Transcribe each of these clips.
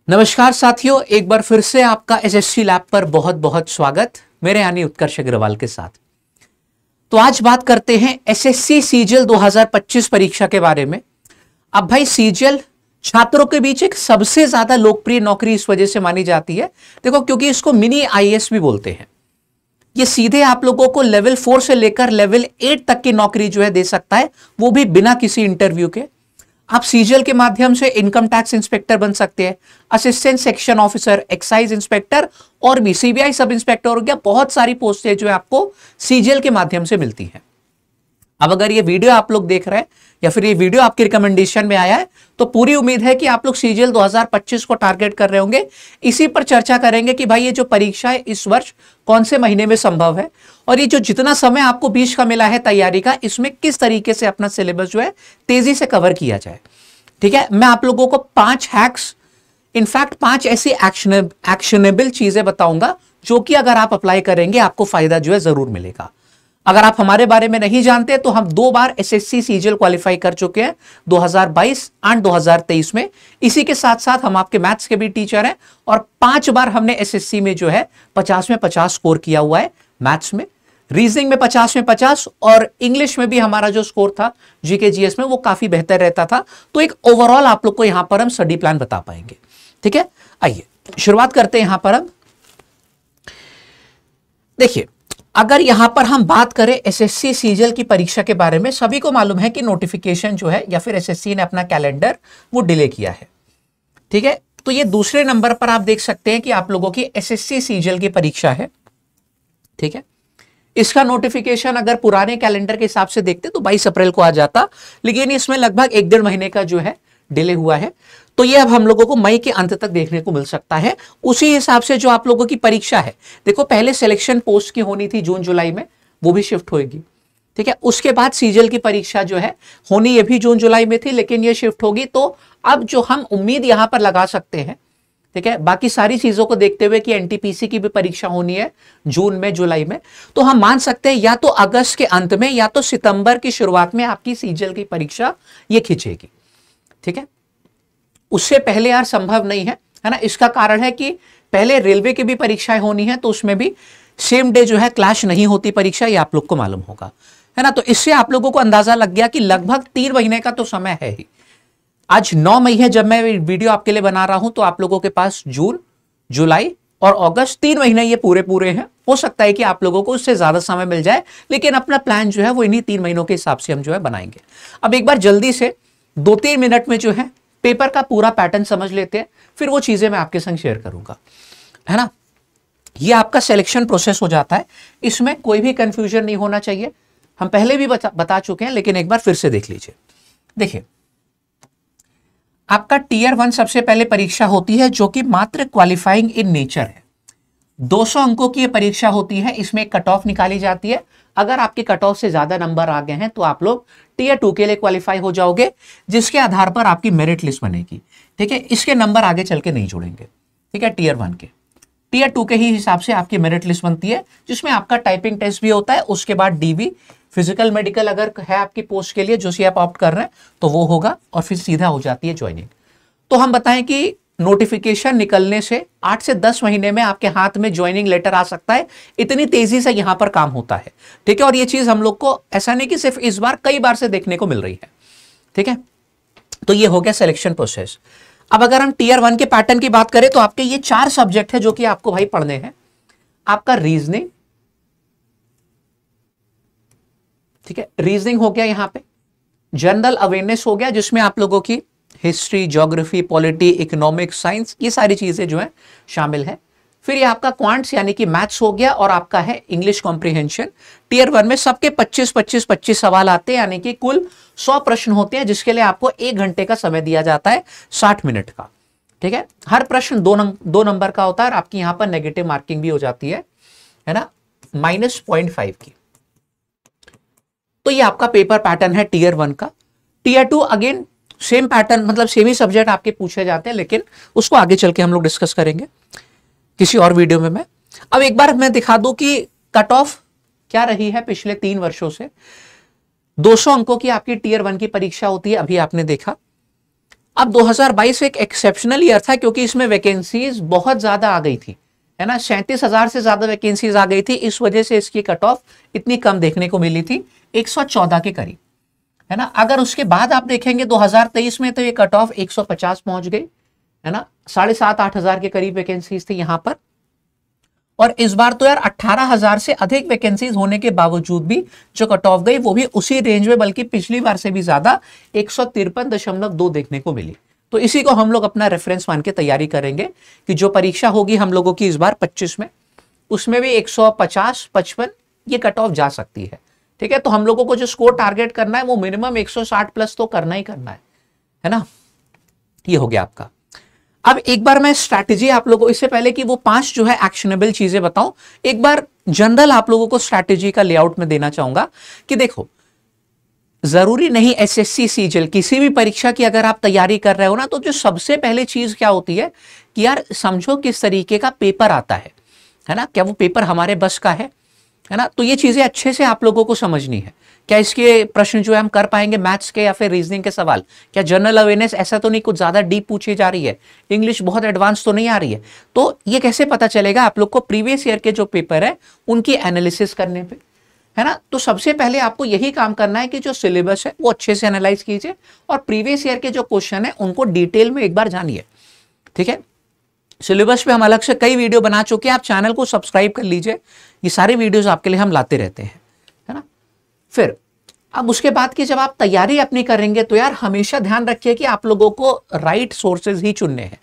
नमस्कार साथियों, एक बार फिर से आपका एसएससी लैब पर बहुत बहुत स्वागत मेरे यानी उत्कर्ष अग्रवाल के साथ। तो आज बात करते हैं एसएससी सीजीएल 2025 परीक्षा के बारे में। अब भाई सीजीएल छात्रों के बीच एक सबसे ज्यादा लोकप्रिय नौकरी इस वजह से मानी जाती है, देखो क्योंकि इसको मिनी आईएएस भी बोलते हैं। ये सीधे आप लोगों को लेवल 4 से लेकर लेवल 8 तक की नौकरी जो है दे सकता है, वो भी बिना किसी इंटरव्यू के। आप सीजीएल के माध्यम से इनकम टैक्स इंस्पेक्टर बन सकते हैं, assistant section officer, excise inspector और भी सीबीआई सब इंस्पेक्टर हो गया। बहुत सारी पोस्टें जो है आपको सीजीएल के माध्यम से मिलती हैं। अब अगर ये वीडियो आप लोग देख रहे हैं या फिर ये वीडियो आपके रिकमेंडेशन में आया है तो पूरी उम्मीद है कि आप लोग सीजीएल 2025 को टारगेट कर रहे होंगे। इसी पर चर्चा करेंगे कि भाई ये जो परीक्षा है इस वर्ष कौन से महीने में संभव है और ये जो जितना समय आपको बीच का मिला है तैयारी का, इसमें किस तरीके से अपना सिलेबस जो है तेजी से कवर किया जाए। ठीक है, मैं आप लोगों को 5 हैक्स, इनफैक्ट 5 ऐसी एक्शनेबल चीजें बताऊंगा जो कि अगर आप अप्लाई करेंगे आपको फायदा जो है जरूर मिलेगा। अगर आप हमारे बारे में नहीं जानते तो हम 2 बार एसएससी सीजीएल क्वालिफाई कर चुके हैं, 2022 एंड 2023 में। इसी के साथ साथ हम आपके मैथ्स के भी टीचर हैं और 5 बार हमने एसएससी में जो है 50 में 50 स्कोर किया हुआ है। मैथ्स में, रीजनिंग में 50 में 50 और इंग्लिश में भी हमारा जो स्कोर था जीके जीएस में वो काफी बेहतर रहता था। तो एक ओवरऑल आप लोग को यहां पर हम स्टडी प्लान बता पाएंगे। ठीक है, आइए शुरुआत करते हैं। यहां पर हम देखिए, अगर यहां पर हम बात करें एसएससी सीजीएल की परीक्षा के बारे में, सभी को मालूम है कि नोटिफिकेशन जो है या फिर एसएससी ने अपना कैलेंडर वो डिले किया है। ठीक है, तो ये दूसरे नंबर पर आप देख सकते हैं कि आप लोगों की एसएससी सीजीएल की परीक्षा है। ठीक है, इसका नोटिफिकेशन अगर पुराने कैलेंडर के हिसाब से देखते तो 22 अप्रैल को आ जाता, लेकिन इसमें लगभग 1-1.5 महीने का जो है डिले हुआ है। तो ये अब हम लोगों को मई के अंत तक देखने को मिल सकता है। उसी हिसाब से जो आप लोगों की परीक्षा है, देखो पहले सिलेक्शन पोस्ट की होनी थी जून जुलाई में, वो भी शिफ्ट होगी। ठीक है, उसके बाद सीजीएल की परीक्षा जो है होनी ये भी जून जुलाई में थी, लेकिन ये शिफ्ट होगी। तो अब जो हम उम्मीद यहां पर लगा सकते हैं, ठीक है, बाकी सारी चीजों को देखते हुए कि एनटीपीसी की भी परीक्षा होनी है जून में जुलाई में, तो हम मान सकते हैं या तो अगस्त के अंत में या तो सितंबर की शुरुआत में आपकी सीजीएल की परीक्षा ये खिंचेगी। ठीक है, उससे पहले यार संभव नहीं है, है ना। इसका कारण है कि पहले रेलवे की भी परीक्षाएं होनी है, तो उसमें भी सेम डे जो है क्लैश नहीं होती परीक्षा, ये आप लोग को मालूम होगा, है ना। तो इससे आप लोगों को अंदाजा लग गया कि लगभग 3 महीने का तो समय है ही। आज 9 मई है जब मैं वीडियो आपके लिए बना रहा हूं, तो आप लोगों के पास जून, जुलाई और अगस्त 3 महीने ये पूरे हैं। हो सकता है कि आप लोगों को उससे ज्यादा समय मिल जाए, लेकिन अपना प्लान जो है वो इन्हीं 3 महीनों के हिसाब से हम जो है बनाएंगे। अब एक बार जल्दी से 2-3 मिनट में जो है पेपर का पूरा पैटर्न समझ लेते हैं, फिर वो चीजें मैं आपके संग शेयर करूंगा, है ना। ये आपका सिलेक्शन प्रोसेस हो जाता है, इसमें कोई भी कंफ्यूजन नहीं होना चाहिए। हम पहले भी बता चुके हैं, लेकिन एक बार फिर से देख लीजिए। देखिए, आपका टीयर 1 सबसे पहले परीक्षा होती है, जो कि मात्र क्वालिफाइंग इन नेचर है। 200 अंकों की ये परीक्षा होती है, इसमें कट ऑफ निकाली जाती है। अगर आपके कट ऑफ से ज्यादा नंबर आ गए हैं तो आप लोग टीयर 2 के लिए क्वालिफाई हो जाओगे, जिसके आधार पर आपकी मेरिट लिस्ट बनेगी। ठीक है, इसके नंबर आगे चल के नहीं जुड़ेंगे। ठीक है, टीयर 1 के, टीयर 2 के ही हिसाब से आपकी मेरिट लिस्ट बनती है, जिसमें आपका टाइपिंग टेस्ट भी होता है। उसके बाद डीबी, फिजिकल मेडिकल अगर है आपकी पोस्ट के लिए जो सी आप ऑप्ट कर रहे हैं तो वो होगा, और फिर सीधा हो जाती है ज्वाइनिंग। तो हम बताएं कि नोटिफिकेशन निकलने से 8 से 10 महीने में आपके हाथ में ज्वाइनिंग लेटर आ सकता है। इतनी तेजी से यहां पर काम होता है। ठीक है, और ये चीज हम लोग को ऐसा नहीं कि सिर्फ इस बार, कई बार से देखने को मिल रही है। ठीक है, तो ये हो गया सिलेक्शन प्रोसेस। अब अगर हम टीयर 1 के पैटर्न की बात करें तो आपके ये 4 सब्जेक्ट है जो कि आपको भाई पढ़ने हैं। आपका रीजनिंग, ठीक है, रीजनिंग हो गया, यहां पे जनरल अवेयरनेस हो गया, जिसमें आप लोगों की history, geography, polity, economics, science, ये सारी चीजें जो है शामिल है। फिर ये आपका क्वांट्स यानी कि मैथ्स हो गया, और आपका है इंग्लिश कॉम्प्रिहेंशन। टीयर 1 में सबके 25-25-25 सवाल आते हैं, यानी कि कुल 100 प्रश्न होते हैं, जिसके लिए आपको 1 घंटे का समय दिया जाता है, 60 मिनट का। ठीक है, हर प्रश्न 2 नंबर का होता है, और आपकी यहां पर नेगेटिव मार्किंग भी हो जाती है ना, -0.5 की। तो ये आपका पेपर पैटर्न है टीयर 1 का। टीयर 2 अगेन सेम पैटर्न, मतलब सेम ही सब्जेक्ट आपके पूछे जाते हैं, लेकिन उसको आगे चल के हम लोग डिस्कस करेंगे किसी और वीडियो में। मैं अब एक बार मैं दिखा दूं कि कट ऑफ क्या रही है पिछले 3 वर्षों से। 200 अंकों की आपकी टीयर 1 की परीक्षा होती है, अभी आपने देखा। अब 2022 एक एक्सेप्शनल ईयर था क्योंकि इसमें वैकेंसीज बहुत ज्यादा आ गई थी, है ना, 37,000 से ज्यादा वैकेंसीज आ गई थी, इस वजह से इसकी कट ऑफ इतनी कम देखने को मिली थी, 114 के करीब, है ना। अगर उसके बाद आप देखेंगे 2023 में तो ये कट ऑफ 150 पहुंच गई, है ना, 7,500-8,000 के करीब वैकेंसीज थी यहां पर। और इस बार तो यार 18,000 से अधिक वैकेंसीज होने के बावजूद भी जो कट ऑफ गई वो भी उसी रेंज में, बल्कि पिछली बार से भी ज्यादा 153.2 देखने को मिली। तो इसी को हम लोग अपना रेफरेंस मान के तैयारी करेंगे कि जो परीक्षा होगी हम लोगों की इस बार 25 में, उसमें भी 150-55 ये कट ऑफ जा सकती है, ठीक है। तो हम लोगों को जो स्कोर टारगेट करना है वो मिनिमम 160 प्लस तो करना ही करना है ना। ये हो गया आपका। अब एक बार मैं स्ट्रैटेजी आप लोगों को, इससे पहले कि वो 5 जो है एक्शनेबल चीजें बताऊं, एक बार जनरल आप लोगों को स्ट्रैटेजी का लेआउट में देना चाहूंगा कि देखो, जरूरी नहीं एसएससी सीजीएल किसी भी परीक्षा की अगर आप तैयारी कर रहे हो ना, तो जो सबसे पहले चीज क्या होती है कि यार समझो किस तरीके का पेपर आता है ना, क्या वो पेपर हमारे बस का है ना। तो ये चीजें अच्छे से आप लोगों को समझनी है। क्या इसके प्रश्न जो है हम कर पाएंगे मैथ्स के या फिर रीजनिंग के सवाल, क्या जनरल अवेयरनेस ऐसा तो नहीं कुछ ज्यादा डीप पूछी जा रही है, इंग्लिश बहुत एडवांस तो नहीं आ रही है। तो ये कैसे पता चलेगा आप लोग को, प्रीवियस ईयर के जो पेपर है उनकी एनालिसिस करने पे, है ना। तो सबसे पहले आपको यही काम करना है कि जो सिलेबस है वो अच्छे से एनालाइज कीजिए और प्रीवियस ईयर के जो क्वेश्चन है उनको डिटेल में एक बार जानिए, ठीक है। सिलेबस पे हम अलग से कई वीडियो बना चुके हैं, आप चैनल को सब्सक्राइब कर लीजिए, ये सारे वीडियोस आपके लिए हम लाते रहते हैं, है ना। फिर अब उसके बाद की जब आप तैयारी अपनी करेंगे तो यार हमेशा ध्यान रखिए कि आप लोगों को राइट सोर्सेज ही चुनने हैं,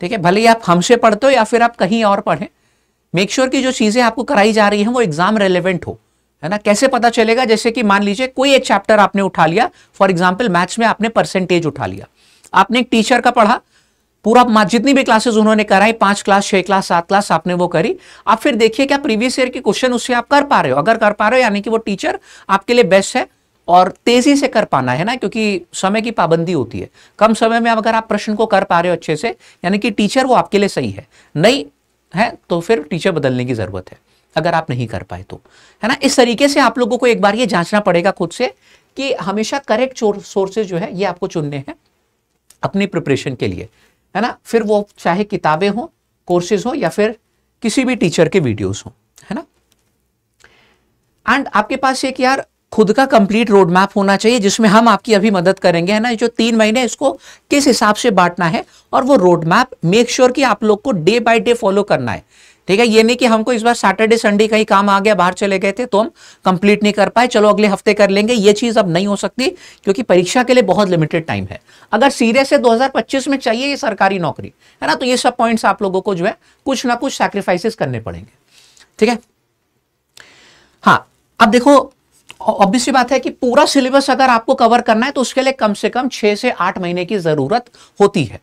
ठीक है। भले ही आप हमसे पढ़ते हो या फिर आप कहीं और पढ़ें, मेक श्योर कि जो चीजें आपको कराई जा रही हैं वो एग्जाम रेलेवेंट हो, है ना। कैसे पता चलेगा, जैसे कि मान लीजिए कोई एक चैप्टर आपने उठा लिया, फॉर एग्जाम्पल मैथ्स में आपने परसेंटेज उठा लिया, आपने एक टीचर का पढ़ा पूरा, जितनी भी क्लासेस उन्होंने कराई, 5 क्लास 6 क्लास 7 क्लास आपने वो करी, आप फिर देखिए क्या प्रीवियस ईयर के क्वेश्चन उससे आप कर पा रहे हो। अगर कर पा रहे हो यानी कि वो टीचर आपके लिए बेस्ट है, और तेजी से कर पाना है ना, क्योंकि समय की पाबंदी होती है, कम समय में अगर आप प्रश्न को कर पा रहे हो अच्छे से, यानी कि टीचर वो आपके लिए सही है, नहीं है तो फिर टीचर बदलने की जरूरत है अगर आप नहीं कर पाए तो, है ना। इस तरीके से आप लोगों को एक बार ये जांचना पड़ेगा खुद से कि हमेशा करेक्ट सोर्सेज जो है ये आपको चुनने हैं अपनी प्रिपरेशन के लिए, है ना। फिर वो चाहे किताबें हो, कोर्सेज हो या फिर किसी भी टीचर के वीडियोस हो, है ना। एंड आपके पास एक यार खुद का कंप्लीट रोड मैप होना चाहिए जिसमें हम आपकी अभी मदद करेंगे, है ना। जो 3 महीने इसको किस हिसाब से बांटना है, और वो रोड मैप मेक श्योर कि आप लोग को डे बाय डे फॉलो करना है, ठीक है। ये नहीं कि हमको इस बार सैटरडे संडे का ही काम आ गया, बाहर चले गए थे तो हम कंप्लीट नहीं कर पाए, चलो अगले हफ्ते कर लेंगे, ये चीज अब नहीं हो सकती क्योंकि परीक्षा के लिए बहुत लिमिटेड टाइम है। अगर सीरियस है 2025 में चाहिए ये सरकारी नौकरी, है ना, तो ये सब पॉइंट्स आप लोगों को जो है कुछ ना कुछ सैक्रिफाइसेस करने पड़ेंगे, ठीक है। हाँ, अब देखो ऑब्वियसली बात है कि पूरा सिलेबस अगर आपको कवर करना है तो उसके लिए कम से कम 6 से 8 महीने की जरूरत होती है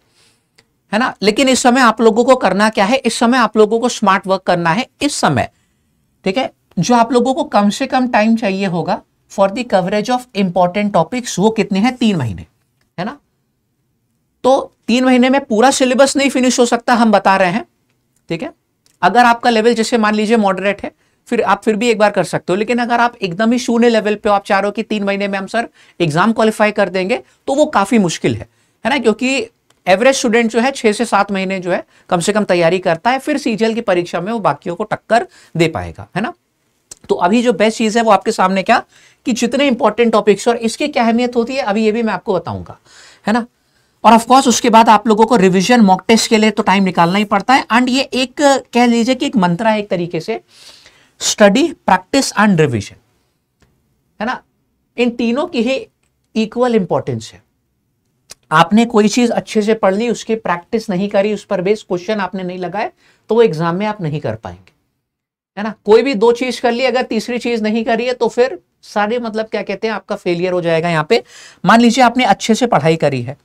ना। लेकिन इस समय आप लोगों को करना क्या है, इस समय आप लोगों को स्मार्ट वर्क करना है इस समय, ठीक है। जो आप लोगों को कम से कम टाइम चाहिए होगा for the coverage of important topics, वो कितने हैं, 3 महीने, है ना। तो 3 महीने में पूरा सिलेबस नहीं फिनिश हो सकता, हम बता रहे हैं, ठीक है। अगर आपका लेवल जैसे मान लीजिए मॉडरेट है, फिर आप फिर भी एक बार कर सकते हो, लेकिन अगर आप एकदम ही शून्य लेवल पे हो, आप चाह रहे हो कि 3 महीने में हम सर एग्जाम क्वालिफाई कर देंगे, तो वो काफी मुश्किल है ना, क्योंकि एवरेज स्टूडेंट जो है 6 से 7 महीने जो है कम से कम तैयारी करता है, फिर सीजीएल की परीक्षा में वो बाकियों को टक्कर दे पाएगा, है ना। तो अभी जो बेस्ट चीज है वो आपके सामने क्या, कि जितने इंपॉर्टेंट टॉपिक्स और इसकी क्या अहमियत होती है अभी ये भी मैं आपको बताऊंगा, है ना। और ऑफ कोर्स उसके बाद आप लोगों को रिवीजन मॉक टेस्ट के लिए तो टाइम निकालना ही पड़ता है। एंड ये एक कह लीजिए कि एक मंत्र है एक तरीके से, स्टडी, प्रैक्टिस एंड रिवीजन, है ना। इन तीनों की ही इक्वल इंपॉर्टेंस है। आपने कोई चीज अच्छे से पढ़ ली, उसकी प्रैक्टिस नहीं करी, उस पर बेस क्वेश्चन आपने नहीं लगाए, तो वो एग्जाम में आप नहीं कर पाएंगे, है ना। कोई भी 2 चीज कर ली, अगर तीसरी चीज नहीं करी है तो फिर सारे मतलब क्या कहते हैं आपका फेलियर हो जाएगा यहाँ पे। मान लीजिए आपने अच्छे से पढ़ाई करी है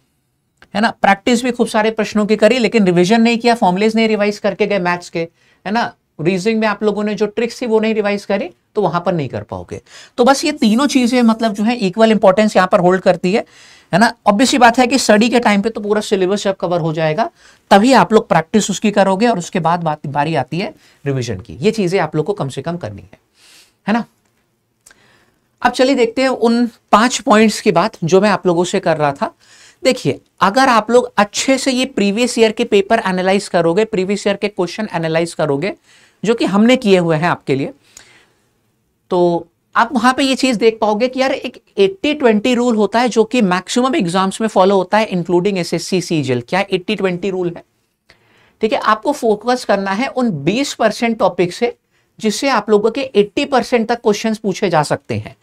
ना, प्रैक्टिस भी खूब सारे प्रश्नों की करी, लेकिन रिवीजन नहीं किया, फॉर्मुलेज नहीं रिवाइज करके गए मैथ्स के, है ना, रीजनिंग में आप लोगों ने जो ट्रिक्स थी वो नहीं रिवाइज करी, तो वहां पर नहीं कर पाओगे। तो बस ये तीनों चीजें मतलब जो है इक्वल इंपॉर्टेंस यहां पर होल्ड करती है ना। ऑब्वियसली बात है कि स्टडी के टाइम पे तो पूरा सिलेबस जब कवर हो जाएगा तभी आप लोग प्रैक्टिस उसकी करोगे, और उसके बाद बारी आती है रिविजन की। ये चीजें आप लोग को कम से कम करनी है ना। अब चलिए देखते हैं उन 5 पॉइंट्स की बात जो मैं आप लोगों से कर रहा था। देखिए, अगर आप लोग अच्छे से ये प्रीवियस ईयर के पेपर एनालाइज करोगे, प्रीवियस ईयर के क्वेश्चन एनालाइज करोगे, जो कि हमने किए हुए हैं आपके लिए, तो आप वहां पे ये चीज देख पाओगे कि यार एक 80-20 रूल होता है जो कि मैक्सिमम एग्जाम्स में फॉलो होता है, इंक्लूडिंग एसएससी सीजीएल। क्या 80-20 रूल है? ठीक है, आपको फोकस करना है उन 20% टॉपिक से जिससे आप लोगों के 80% तक क्वेश्चंस पूछे जा सकते हैं।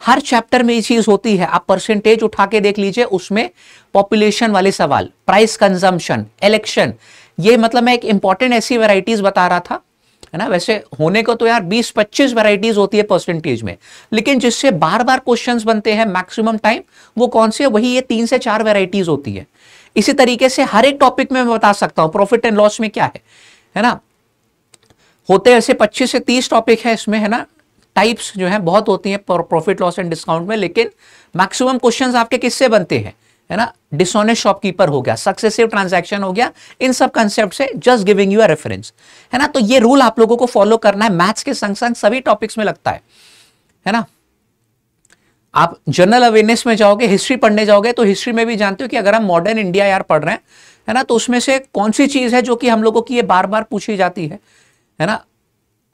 हर चैप्टर में ये चीज होती है, आप परसेंटेज उठा के देख लीजिए, उसमें पॉपुलेशन वाले सवाल, प्राइस कंजम्पशन, इलेक्शन, ये मतलब मैं एक इंपॉर्टेंट ऐसी वैरायटीज बता रहा था, है ना। वैसे होने को तो यार 20-25 वैरायटीज होती है परसेंटेज में, लेकिन जिससे बार बार क्वेश्चंस बनते हैं मैक्सिमम टाइम, वो कौन से, वही ये 3 से 4 वैरायटीज होती है। इसी तरीके से हर एक टॉपिक में मैं बता सकता हूं प्रॉफिट एंड लॉस में क्या है ना। होते ऐसे 25 से 30 टॉपिक है इसमें, है ना। टाइप्स जो है बहुत होती हैं प्रॉफिट लॉस एंड डिस्काउंट में, लेकिन मैक्सिमम क्वेश्चंस आपके किससे बनते हैं, है ना। डिसऑनेस्ट शॉपकीपर हो गया, सक्सेसिव ट्रांजैक्शन हो गया, इन सब कंसेप्ट से just giving you a reference, है ना। तो ये रूल आप लोगों को फॉलो करना है, मैथ्स के संग संग सभी टॉपिक्स में लगता है ना। आप जनरल अवेयरनेस में जाओगे, हिस्ट्री पढ़ने जाओगे, तो हिस्ट्री में भी जानते हो कि अगर हम मॉडर्न इंडिया यार पढ़ रहे हैं, है ना, तो उसमें से कौन सी चीज है जो कि हम लोगों की ये बार बार पूछी जाती है ना।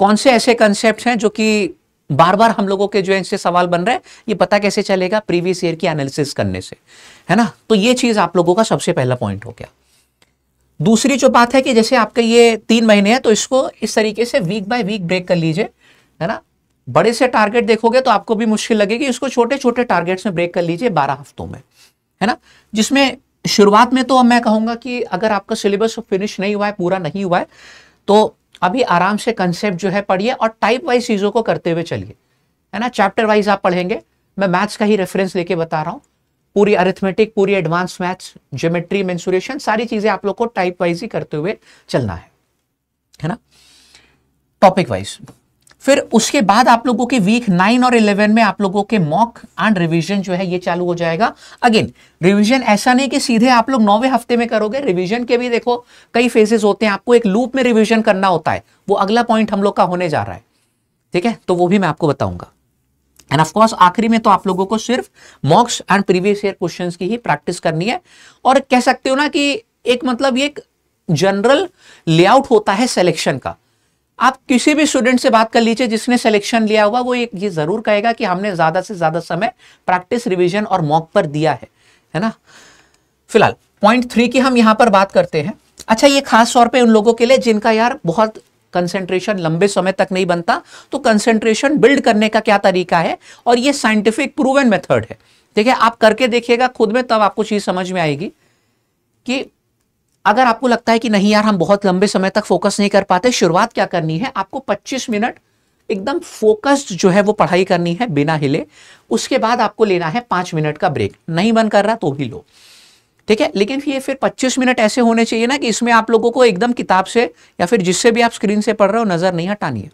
कौन से ऐसे कंसेप्ट हैं जो कि बार बार हम लोगों के जो इनसे सवाल बन रहे हैं, ये पता कैसे चलेगा, प्रीवियस ईयर की एनालिसिस करने से, है ना। तो ये चीज आप लोगों का सबसे पहला पॉइंट हो गया। दूसरी जो बात है कि जैसे आपके ये 3 महीने हैं, तो इसको इस तरीके से वीक बाय वीक ब्रेक कर लीजिए, है ना। बड़े से टारगेट देखोगे तो आपको भी मुश्किल लगेगी, इसको छोटे छोटे टारगेट्स में ब्रेक कर लीजिए 12 हफ्तों में, है ना। जिसमें शुरुआत में तो मैं कहूंगा कि अगर आपका सिलेबस फिनिश नहीं हुआ है, पूरा नहीं हुआ है, तो अभी आराम से कंसेप्ट जो है पढ़िए और टाइप वाइज चीजों को करते हुए चलिए, है ना। चैप्टर वाइज आप पढ़ेंगे, मैं मैथ्स का ही रेफरेंस लेके बता रहा हूं, पूरी अरिथमेटिक, पूरी एडवांस मैथ्स, ज्योमेट्री, मेंसुरेशन, सारी चीजें आप लोग को टाइप वाइज ही करते हुए चलना है ना, टॉपिक वाइज। फिर उसके बाद आप लोगों के वीक 9 और 11 में आप लोगों के मॉक एंड रिवीजन जो है ये चालू हो जाएगा। अगेन रिवीजन ऐसा नहीं कि सीधे आप लोग 9वें हफ्ते में करोगे, रिवीजन के भी देखो कई फेजेस होते हैं, आपको एक लूप में रिवीजन करना होता है, वो अगला पॉइंट हम लोग का होने जा रहा है, ठीक है, तो वो भी मैं आपको बताऊंगा। एंड ऑफ कोर्स आखिरी में तो आप लोगों को सिर्फ मॉक्स एंड प्रीवियस ईयर क्वेश्चंस की ही प्रैक्टिस करनी है, और कह सकते हो ना कि एक मतलब ये एक जनरल लेआउट होता है सिलेक्शन का। आप किसी भी स्टूडेंट से बात कर लीजिए जिसने सिलेक्शन लिया हुआ, वो ये जरूर कहेगा कि हमने ज्यादा से ज्यादा समय प्रैक्टिस, रिवीजन और मॉक पर दिया है ना। फिलहाल पॉइंट 3 की हम यहां पर बात करते हैं। अच्छा, ये खास तौर पे उन लोगों के लिए जिनका यार बहुत कंसंट्रेशन लंबे समय तक नहीं बनता, तो कंसंट्रेशन बिल्ड करने का क्या तरीका है, और ये साइंटिफिक प्रूवन मेथड है, ठीक है। आप करके देखिएगा खुद में, तब आपको चीज समझ में आएगी कि अगर आपको लगता है कि नहीं यार हम बहुत लंबे समय तक फोकस नहीं कर पाते, शुरुआत क्या करनी है, आपको 25 मिनट एकदम फोकस्ड जो है वो पढ़ाई करनी है बिना हिले। उसके बाद आपको लेना है 5 मिनट का ब्रेक, नहीं मन कर रहा तो भी लो, ठीक है। लेकिन ये फिर 25 मिनट ऐसे होने चाहिए ना कि इसमें आप लोगों को एकदम किताब से या फिर जिससे भी आप स्क्रीन से पढ़ रहे हो नजर नहीं हटानी है।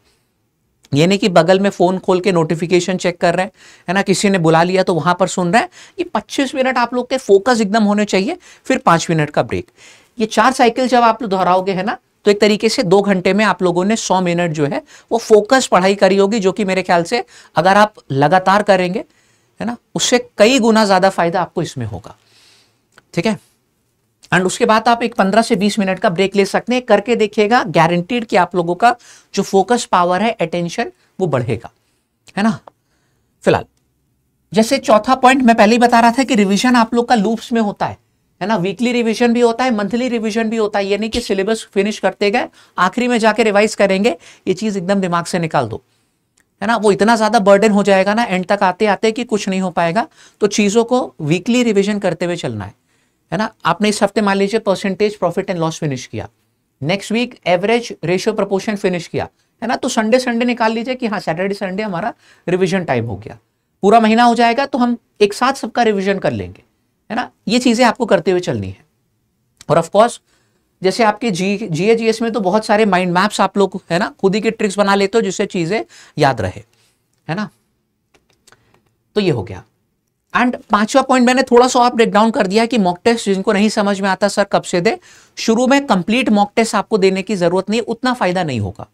ये नहीं कि बगल में फोन खोल के नोटिफिकेशन चेक कर रहे हैं, है ना, किसी ने बुला लिया तो वहां पर सुन रहे हैं। ये 25 मिनट आप लोग के फोकस एकदम होने चाहिए, फिर 5 मिनट का ब्रेक। ये 4 साइकिल जब आप लोग दोहराओगे, है ना, तो एक तरीके से 2 घंटे में आप लोगों ने 100 मिनट जो है वो फोकस पढ़ाई करी होगी, जो कि मेरे ख्याल से अगर आप लगातार करेंगे, है ना, उससे कई गुना ज्यादा फायदा आपको इसमें होगा, ठीक है। एंड उसके बाद आप एक 15 से 20 मिनट का ब्रेक ले सकते हैं, करके देखिएगा, गारंटीड कि आप लोगों का जो फोकस पावर है, अटेंशन, वो बढ़ेगा, है ना। फिलहाल जैसे चौथा पॉइंट मैं पहले ही बता रहा था कि रिवीजन आप लोग का लूप्स में होता है ना, वीकली रिवीजन भी होता है, मंथली रिवीजन भी होता है। ये नहीं कि सिलेबस फिनिश करते गए आखिरी में जाके रिवाइज करेंगे, ये चीज एकदम दिमाग से निकाल दो, है ना, वो इतना ज्यादा बर्डन हो जाएगा ना एंड तक आते आते कि कुछ नहीं हो पाएगा। तो चीजों को वीकली रिवीजन करते हुए चलना है ना। आपने इस हफ्ते मान लीजिए percentage profit and loss finish किया, next week average ratio proportion finish किया, है ना, तो संडे निकाल लीजिए कि हाँ सैटरडे संडे हमारा रिवीजन टाइम हो गया, पूरा महीना हो जाएगा, तो हम एक साथ सबका रिवीजन कर लेंगे, है ना। ये चीजें आपको करते हुए चलनी है। और ऑफ कोर्स जैसे आपके जीएस में तो बहुत सारे माइंड मैप्स आप लोग, है ना, खुद ही की ट्रिक्स बना लेते हो जिससे चीजें याद रहे, है ना। तो ये हो गया। एंड 5वां पॉइंट मैंने थोड़ा सा और ब्रेक डाउन कर दिया कि मॉक टेस्ट जिनको नहीं समझ में आता सर कब से दे, शुरू में कंप्लीट मॉक टेस्ट आपको देने की जरूरत नहीं, उतना फायदा नहीं होगा,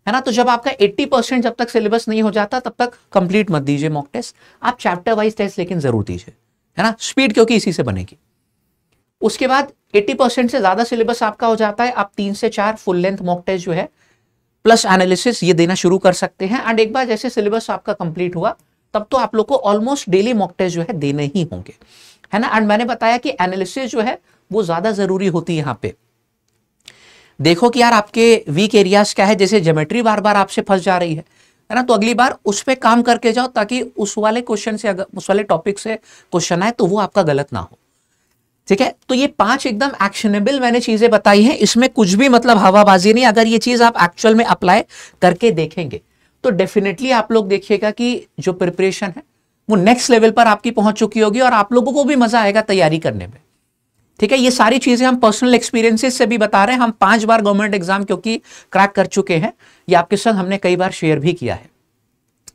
है ना। तो जब आपका 80% जब तक सिलेबस नहीं हो जाता तब तक कंप्लीट मत दीजिए मॉक टेस्ट, आप चैप्टर वाइज टेस्ट लेकिन जरूर दीजिए, है ना, स्पीड क्योंकि इसी से बनेगी। उसके बाद 80% से ज्यादा सिलेबस आपका हो जाता है, आप 3 से 4 फुल लेंथ मॉक टेस्ट जो है प्लस एनालिसिस ये देना शुरू कर सकते हैं। एंड एक बार जैसे सिलेबस आपका कंप्लीट हुआ तब तो आप लोग को ऑलमोस्ट डेली मॉक टेस्ट जो है देने ही होंगे, है ना। एंड मैंने बताया कि एनालिसिस जो है वो ज्यादा जरूरी होती है। यहां पे देखो कि यार आपके वीक एरियाज क्या है, जैसे ज्योमेट्री बार बार आपसे फंस जा रही है ना, तो अगली बार उस पर काम करके जाओ ताकि उस वाले क्वेश्चन से, अगर उस वाले टॉपिक से क्वेश्चन आए तो वो आपका गलत ना हो, ठीक है। तो ये 5 एकदम एक्शनेबल मैंने चीजें बताई हैं, इसमें कुछ भी मतलब हवाबाजी नहीं। अगर ये चीज आप एक्चुअल में अप्लाई करके देखेंगे तो डेफिनेटली आप लोग देखिएगा कि जो प्रिपरेशन है वो नेक्स्ट लेवल पर आपकी पहुंच चुकी होगी और आप लोगों को भी मजा आएगा तैयारी करने में, ठीक है। ये सारी चीजें हम पर्सनल एक्सपीरियंसेस से भी बता रहे हैं। हम 5 बार गवर्नमेंट एग्जाम क्योंकि क्रैक कर चुके हैं, ये आपके संग हमने कई बार शेयर भी किया है,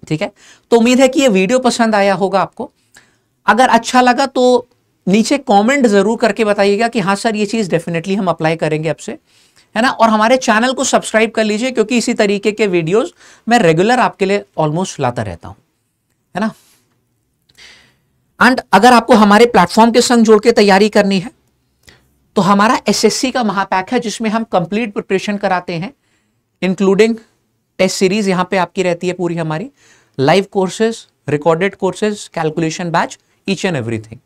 ठीक है। तो उम्मीद है कि ये वीडियो पसंद आया होगा आपको। अगर अच्छा लगा तो नीचे कमेंट जरूर करके बताइएगा कि हाँ सर ये चीज डेफिनेटली हम अप्लाई करेंगे अब से, है ना। और हमारे चैनल को सब्सक्राइब कर लीजिए क्योंकि इसी तरीके के वीडियोस मैं रेगुलर आपके लिए ऑलमोस्ट लाता रहता हूं, है ना। एंड अगर आपको हमारे प्लेटफॉर्म के संग जोड़ के तैयारी करनी है तो हमारा एसएससी का महापैक है जिसमें हम कंप्लीट प्रिपरेशन कराते हैं, इंक्लूडिंग टेस्ट सीरीज यहां पे आपकी रहती है पूरी हमारी, live courses, recorded courses, calculation batch, each and everything,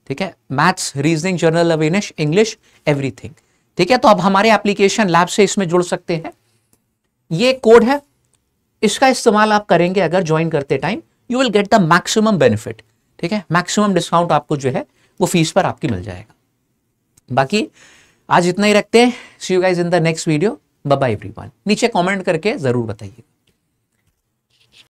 ठीक है। Maths, reasoning, general awareness, English, everything, ठीक है। तो अब हमारे एप्लीकेशन लैब से इसमें जुड़ सकते हैं। ये कोड है, इसका इस्तेमाल आप करेंगे अगर ज्वाइन करते time, you will get the maximum benefit, ठीक है। मैक्सिमम डिस्काउंट आपको जो है वो फीस पर आपकी मिल जाएगा। बाकी आज इतना ही रखते हैं। See you guys in the next video. Bye bye everyone. नीचे कमेंट करके जरूर बताइए।